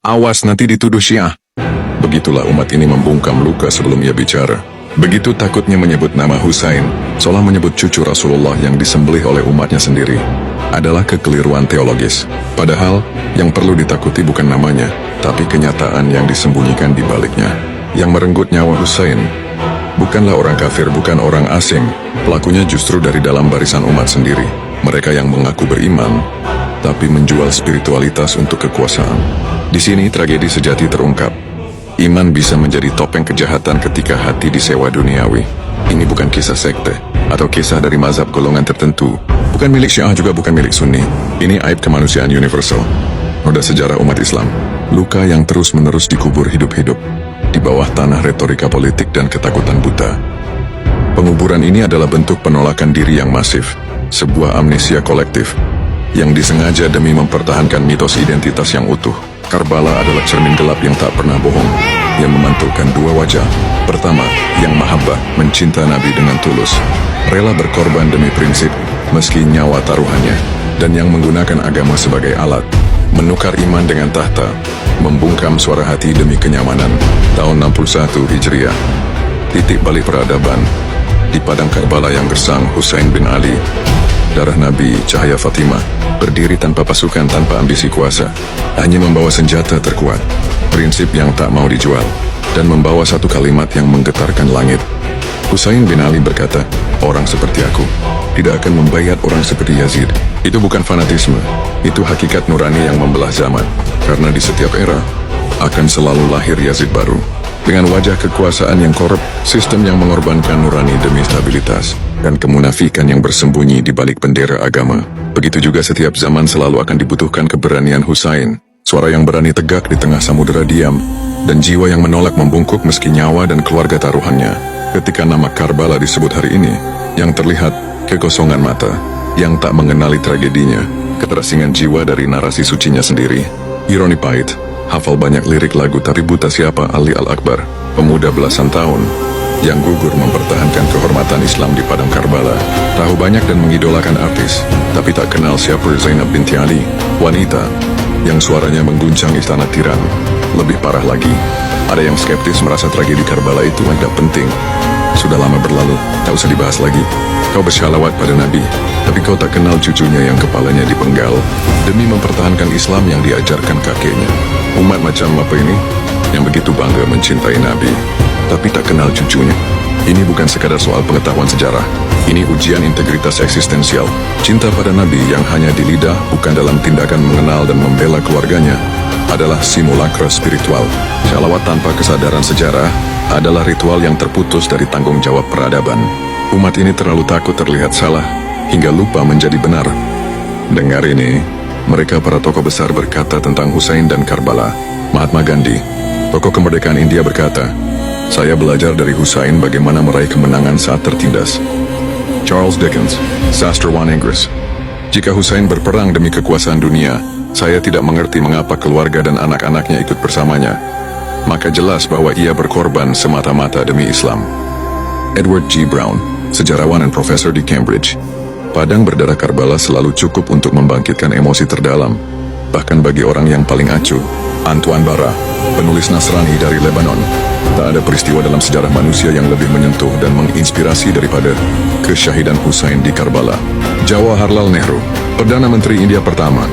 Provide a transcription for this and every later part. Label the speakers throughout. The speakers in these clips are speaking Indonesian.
Speaker 1: Awas nanti dituduh Syiah. Begitulah umat ini membungkam luka sebelum ia bicara. Begitu takutnya menyebut nama Husain, seolah menyebut cucu Rasulullah yang disembelih oleh umatnya sendiri, adalah kekeliruan teologis. Padahal, yang perlu ditakuti bukan namanya, tapi kenyataan yang disembunyikan di baliknya. Yang merenggut nyawa Husain bukanlah orang kafir, bukan orang asing. Pelakunya justru dari dalam barisan umat sendiri. Mereka yang mengaku beriman, tapi menjual spiritualitas untuk kekuasaan. Di sini tragedi sejati terungkap. Iman bisa menjadi topeng kejahatan ketika hati disewa duniawi. Ini bukan kisah sekte, atau kisah dari mazhab golongan tertentu. Bukan milik Syiah, juga bukan milik Sunni. Ini aib kemanusiaan universal. Noda sejarah umat Islam. Luka yang terus-menerus dikubur hidup-hidup di bawah tanah retorika politik dan ketakutan buta. Penguburan ini adalah bentuk penolakan diri yang masif, sebuah amnesia kolektif yang disengaja demi mempertahankan mitos identitas yang utuh. Karbala adalah cermin gelap yang tak pernah bohong, yang memantulkan dua wajah. Pertama, yang mahabbah, mencinta Nabi dengan tulus, rela berkorban demi prinsip, meski nyawa taruhannya, dan yang menggunakan agama sebagai alat, menukar iman dengan tahta, membungkam suara hati demi kenyamanan. Tahun 61 Hijriah, titik balik peradaban. Di padang Karbala yang gersang, Husain bin Ali, darah Nabi, cahaya Fatimah, berdiri tanpa pasukan, tanpa ambisi kuasa, hanya membawa senjata terkuat, prinsip yang tak mau dijual, dan membawa satu kalimat yang menggetarkan langit. Husain bin Ali berkata, orang seperti aku tidak akan membayat orang seperti Yazid. Itu bukan fanatisme, itu hakikat nurani yang membelah zaman. Karena di setiap era akan selalu lahir Yazid baru, dengan wajah kekuasaan yang korup, sistem yang mengorbankan nurani demi stabilitas, dan kemunafikan yang bersembunyi di balik bendera agama. Begitu juga setiap zaman selalu akan dibutuhkan keberanian Husain, suara yang berani tegak di tengah samudera diam, dan jiwa yang menolak membungkuk meski nyawa dan keluarga taruhannya. Ketika nama Karbala disebut hari ini, yang terlihat kekosongan mata, yang tak mengenali tragedinya, keterasingan jiwa dari narasi sucinya sendiri. Ironi pahit, hafal banyak lirik lagu tapi buta siapa Ali Al-Akbar, pemuda belasan tahun, yang gugur mempertahankan kehormatan Islam di padang Karbala. Tahu banyak dan mengidolakan artis, tapi tak kenal siapa Zainab binti Ali, wanita yang suaranya mengguncang istana tiran. Lebih parah lagi, ada yang skeptis merasa tragedi Karbala itu tidak penting. Sudah lama berlalu, tak usah dibahas lagi. Kau bersyalawat pada Nabi, tapi kau tak kenal cucunya yang kepalanya dipenggal demi mempertahankan Islam yang diajarkan kakeknya. Umat macam apa ini? Yang begitu bangga mencintai Nabi, tapi tak kenal cucunya. Ini bukan sekadar soal pengetahuan sejarah. Ini ujian integritas eksistensial. Cinta pada Nabi yang hanya di lidah, bukan dalam tindakan mengenal dan membela keluarganya, adalah simulakra spiritual. Syalawat tanpa kesadaran sejarah adalah ritual yang terputus dari tanggung jawab peradaban. Umat ini terlalu takut terlihat salah, hingga lupa menjadi benar. Dengar ini, mereka para tokoh besar berkata tentang Husain dan Karbala. Mahatma Gandhi, tokoh kemerdekaan India berkata, saya belajar dari Husain bagaimana meraih kemenangan saat tertindas. Charles Dickens, sastrawan Inggris, jika Husain berperang demi kekuasaan dunia, saya tidak mengerti mengapa keluarga dan anak-anaknya ikut bersamanya. Maka jelas bahwa ia berkorban semata-mata demi Islam. Edward G. Brown, sejarawan dan profesor di Cambridge, padang berdarah Karbala selalu cukup untuk membangkitkan emosi terdalam, bahkan bagi orang yang paling acuh. Antoine Bara, penulis Nasrani dari Lebanon, tak ada peristiwa dalam sejarah manusia yang lebih menyentuh dan menginspirasi daripada kesyahidan Husain di Karbala. Jawaharlal Nehru, Perdana Menteri India pertama,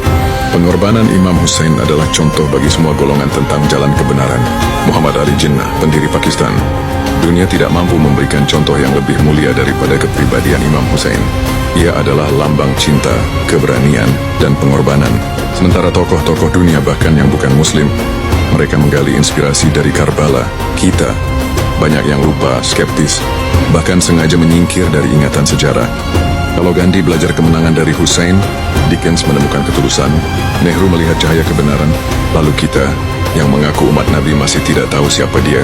Speaker 1: pengorbanan Imam Husain adalah contoh bagi semua golongan tentang jalan kebenaran. Muhammad Ali Jinnah, pendiri Pakistan, dunia tidak mampu memberikan contoh yang lebih mulia daripada kepribadian Imam Husain. Ia adalah lambang cinta, keberanian, dan pengorbanan. Sementara tokoh-tokoh dunia bahkan yang bukan muslim, mereka menggali inspirasi dari Karbala. Kita, banyak yang lupa, skeptis, bahkan sengaja menyingkir dari ingatan sejarah. Kalau Gandhi belajar kemenangan dari Husain, Dickens menemukan ketulusan, Nehru melihat cahaya kebenaran, lalu kita, yang mengaku umat Nabi masih tidak tahu siapa dia,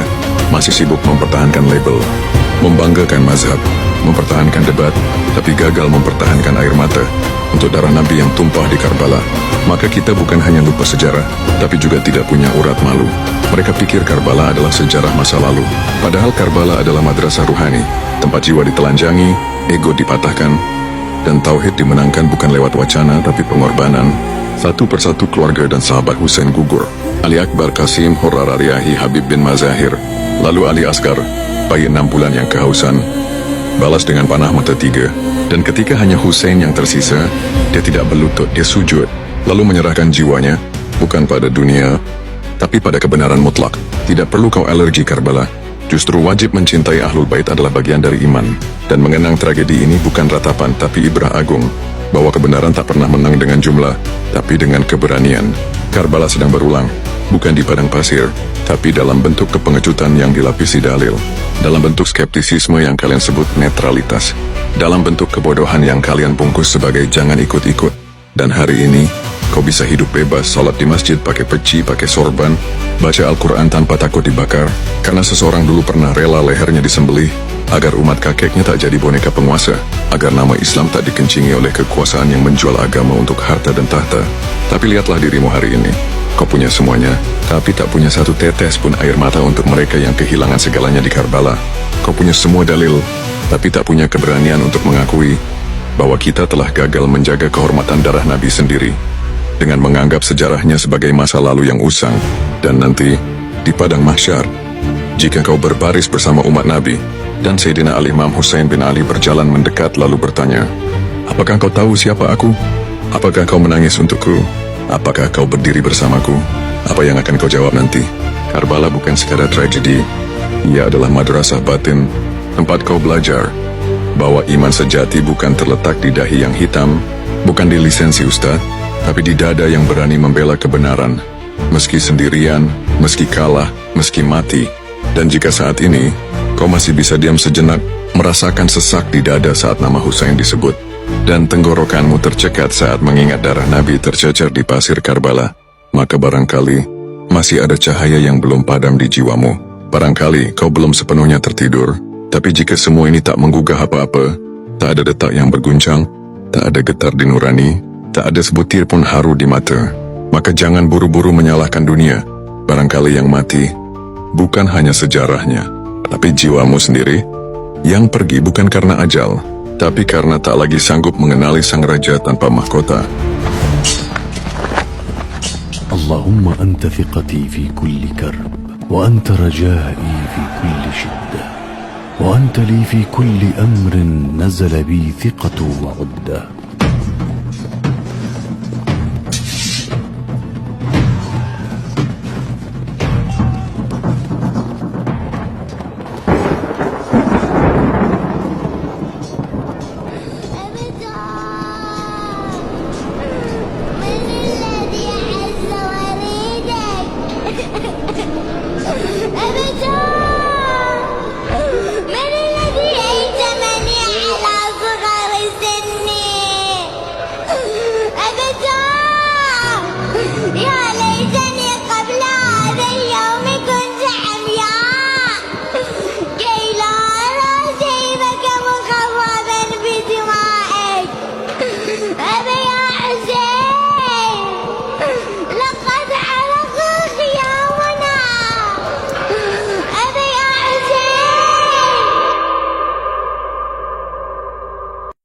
Speaker 1: masih sibuk mempertahankan label, membanggakan mazhab, mempertahankan debat, tapi gagal mempertahankan air mata untuk darah Nabi yang tumpah di Karbala. Maka kita bukan hanya lupa sejarah, tapi juga tidak punya urat malu. Mereka pikir Karbala adalah sejarah masa lalu, padahal Karbala adalah madrasah ruhani, tempat jiwa ditelanjangi, ego dipatahkan, dan tauhid dimenangkan bukan lewat wacana tapi pengorbanan. Satu persatu keluarga dan sahabat Husain gugur. Ali Akbar Qasim Hurrarariyahi Habib bin Mazahir, lalu Ali Asgar, bayi 6 bulan yang kehausan, balas dengan panah mata 3. Dan ketika hanya Husain yang tersisa, dia tidak berlutut, dia sujud, lalu menyerahkan jiwanya, bukan pada dunia, tapi pada kebenaran mutlak. Tidak perlu kau alergi Karbala. Justru wajib mencintai Ahlul Bait adalah bagian dari iman. Dan mengenang tragedi ini bukan ratapan, tapi ibrah agung, bahwa kebenaran tak pernah menang dengan jumlah, tapi dengan keberanian. Karbala sedang berulang, bukan di padang pasir, tapi dalam bentuk kepengejutan yang dilapisi dalil, dalam bentuk skeptisisme yang kalian sebut netralitas, dalam bentuk kebodohan yang kalian bungkus sebagai jangan ikut-ikut. Dan hari ini, kau bisa hidup bebas, sholat di masjid pakai peci, pakai sorban, baca Al-Quran tanpa takut dibakar, karena seseorang dulu pernah rela lehernya disembelih, agar umat kakeknya tak jadi boneka penguasa, agar nama Islam tak dikencingi oleh kekuasaan yang menjual agama untuk harta dan tahta. Tapi lihatlah dirimu hari ini. Kau punya semuanya, tapi tak punya satu tetes pun air mata untuk mereka yang kehilangan segalanya di Karbala. Kau punya semua dalil, tapi tak punya keberanian untuk mengakui bahwa kita telah gagal menjaga kehormatan darah Nabi sendiri, dengan menganggap sejarahnya sebagai masa lalu yang usang. Dan nanti, di padang mahsyar, jika kau berbaris bersama umat Nabi, dan Sayyidina Al-Imam Husain bin Ali berjalan mendekat lalu bertanya, apakah kau tahu siapa aku? Apakah kau menangis untukku? Apakah kau berdiri bersamaku? Apa yang akan kau jawab nanti? Karbala bukan sekadar tragedi, ia adalah madrasah batin, tempat kau belajar bahwa iman sejati bukan terletak di dahi yang hitam, bukan di lisensi ustaz, tapi di dada yang berani membela kebenaran, meski sendirian, meski kalah, meski mati. Dan jika saat ini, kau masih bisa diam sejenak, merasakan sesak di dada saat nama Husain disebut, dan tenggorokanmu tercekat saat mengingat darah Nabi tercecer di pasir Karbala, maka barangkali masih ada cahaya yang belum padam di jiwamu. Barangkali kau belum sepenuhnya tertidur, tapi jika semua ini tak menggugah apa-apa, tak ada detak yang berguncang, tak ada getar di nurani, tak ada sebutir pun haru di mata, maka jangan buru-buru menyalahkan dunia. Barangkali yang mati bukan hanya sejarahnya, tapi jiwamu sendiri, yang pergi bukan karena ajal, tapi karena tak lagi sanggup mengenali sang raja tanpa mahkota.
Speaker 2: Allahumma anta thiqati fi kulli karb, wa anta rajai fi kulli shiddah, wa anta li fi kulli amrin nazala bi thiqatu wa uddah.